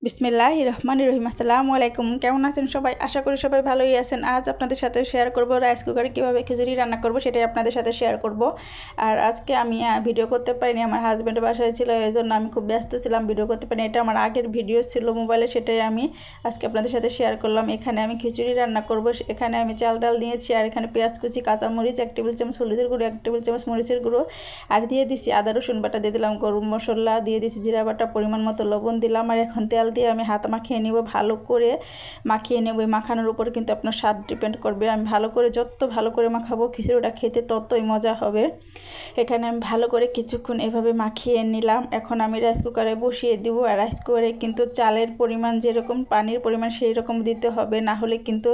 বিসমিল্লাহির রহমানির রহিম। আসসালামু আলাইকুম। কেমন আছেন সবাই? আশা করি সবাই ভালোই আছেন। আজ আপনাদের সাথে শেয়ার করব রাইস কুকারে কীভাবে খিচুড়ি রান্না করব, সেটাই আপনাদের সাথে শেয়ার করব। আর আজকে আমি ভিডিও করতে পারিনি, আমার হাজব্যান্ডের বাসায় ছিল, এই জন্য আমি খুব ব্যস্ত ছিলাম, ভিডিও করতে পারিনি। এটা আমার আগের ভিডিও ছিল মোবাইলে, সেটাই আমি আজকে আপনাদের সাথে শেয়ার করলাম। এখানে আমি খিচুড়ি রান্না করব। এখানে আমি চাল ডাল নিয়েছি, আর এখানে পেঁয়াজ কুচি, কাঁচামরিচ, 1 টেবিল চামচ হলুদের গুঁড়ো, 1 টেবিল চামচ মরিচের গুঁড়ো, আর দিয়ে দিছি আদা রসুন বাটা, দিয়ে দিলাম গরম মশলা, দিয়ে দিছি জিরা বাটা, পরিমাণ মতো লবণ দিলাম। আর এখন তেল দিয়ে আমি হাত মাখিয়ে নেব, ভালো করে মাখিয়ে নেব। এই মাখানোর উপর কিন্তু আপনার স্বাদ ডিপেন্ড করবে। আমি ভালো করে, যত ভালো করে মাখাবো খিচুড়িটা খেতে ততই মজা হবে। এখানে আমি ভালো করে কিছুক্ষণ এভাবে মাখিয়ে নিলাম। এখন আমি রাইস কুকারে বসিয়ে দিব। আর রাইস কুকারে কিন্তু চালের পরিমাণ যেরকম, পানির পরিমাণ সেই রকম দিতে হবে, না হলে কিন্তু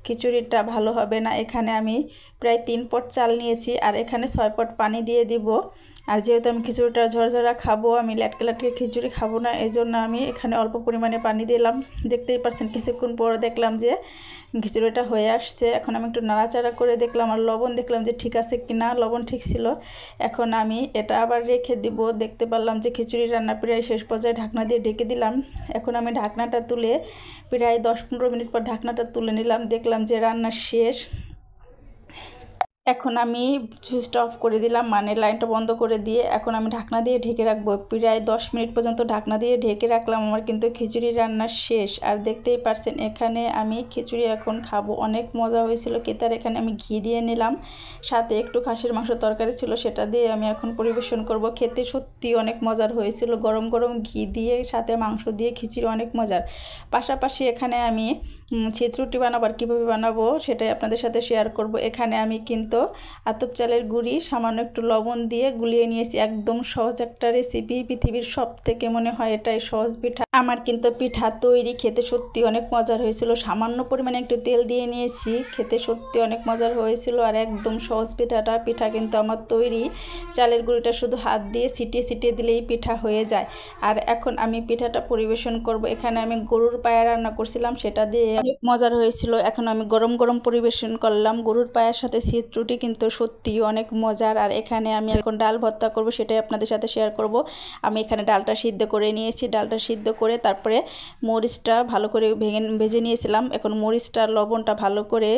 খিচুড়িটা ভালো হবে না। এখানে আমি প্রায় 3 পট চাল নিয়েছি, আর এখানে 6 পট পানি দিয়ে দিব। আর যেহেতু আমি খিচুড়িটা ঝরঝরা খাবো, আমি ল্যাটকে ল্যাটকে খিচুড়ি খাবো না, এই জন্য আমি এখানে অল্প পরিমাণে পানি দিলাম। দেখতেই পাচ্ছেন কিছুক্ষণ পর দেখলাম যে খিচুড়িটা হয়ে আসছে। এখন আমি একটু নাড়াচাড়া করে দেখলাম, আর লবণ দেখলাম যে ঠিক আছে কিনা, লবণ ঠিক ছিল। এখন আমি এটা আবার রেখে দিব। দেখতে পারলাম যে খিচুড়ি রান্না প্রায় শেষ পর্যায়ে, ঢাকনা দিয়ে ঢেকে দিলাম। এখন আমি ঢাকনাটা তুলে প্রায় 10-15 মিনিট পর ঢাকনাটা তুলে নিলাম, দেখলাম যে রান্না শেষ। এখন আমি সুইচটা অফ করে দিলাম, মানে লাইনটা বন্ধ করে দিয়ে এখন আমি ঢাকনা দিয়ে ঢেকে রাখবো। প্রায় 10 মিনিট পর্যন্ত ঢাকনা দিয়ে ঢেকে রাখলাম। আমার কিন্তু খিচুড়ি রান্না শেষ। আর দেখতেই পারছেন এখানে আমি খিচুড়ি এখন খাবো। অনেক মজা হয়েছিল খেতে। আর এখানে আমি ঘি দিয়ে নিলাম, সাথে একটু খাসির মাংস তরকারি ছিল, সেটা দিয়ে আমি এখন পরিবেশন করব। খেতে সত্যি অনেক মজার হয়েছিল, গরম গরম ঘি দিয়ে সাথে মাংস দিয়ে খিচুড়ি অনেক মজার। পাশাপাশি এখানে আমি ছিদ্রুটি বানাবো, আর কীভাবে বানাবো সেটাই আপনাদের সাথে শেয়ার করব। এখানে আমি কিন্তু আতপ চালের গুঁড়ি সামান্য একটু লবণ দিয়ে গুলিয়ে নিয়েছি। একদম সহজ একটা রেসিপি, পৃথিবীর সব থেকে মনে হয় এটাই সহজ পিঠা। আমার কিন্তু পিঠা তৈরি, খেতে সত্যি অনেক মজার হয়েছিল। সামান্য পরিমাণে একটু তেল দিয়ে নিয়েছি, খেতে সত্যি অনেক মজার হয়েছিল। আর একদম সহজ পিঠা কিন্তু আমার তৈরি। চালের গুঁড়িটা শুধু হাত দিয়ে ছিটিয়ে ছিটিয়ে দিলেই পিঠা হয়ে যায়। আর এখন আমি পিঠাটা পরিবেশন করব। এখানে আমি গরুর পায়া রান্না করছিলাম, সেটা দিয়ে অনেক মজার হয়েছিল। এখন আমি গরম গরম পরিবেশন করলাম। গরুর পায়ার সাথে ছিদ্রুটি কিন্তু সত্যি অনেক মজার। আর এখানে আমি এখন ডাল ভর্তা করব, সেটাই আপনাদের সাথে শেয়ার করব। আমি এখানে ডালটা সিদ্ধ করে নিয়েছি। ডালটা সিদ্ধ করে তারপরে মরিচটা ভালো করে ভেজে নিয়েছিলাম। এখন মরিচটা, লবণটা ভালো করে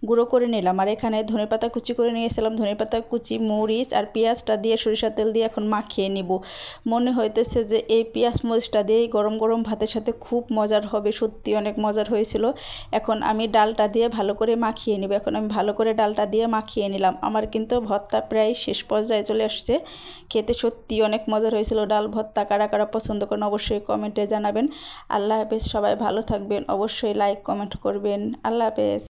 গুঁড়ো করে নিলাম। আর এখানে ধনেপাতা কুচি করে নিয়েছিলাম, ধনেপাতা কুচি, মরিচ আর পেঁয়াজটা দিয়ে সরিষার তেল দিয়ে এখন মাখিয়ে নিব। মনে হইতেছে যে এই পেঁয়াজ মরিচটা দিয়েই গরম গরম ভাতের সাথে খুব মজার হবে। সত্যি অনেক মজার হয়েছিল। এখন আমি ডালটা দিয়ে ভালো করে মাখিয়ে নিব। এখন আমি ভালো করে ডালটা দিয়ে মাখিয়ে নিলাম। আমার কিন্তু ভর্তা প্রায় শেষ পর্যায়ে চলে আসছে। খেতে সত্যি অনেক মজার হয়েছিল। ডাল ভর্তা কারা কারা পছন্দ করেন অবশ্যই কমেন্টে জানাবেন। আল্লাহ হাফেজ, সবাই ভালো থাকবেন, অবশ্যই লাইক কমেন্ট করবেন। আল্লাহ হাফেজ।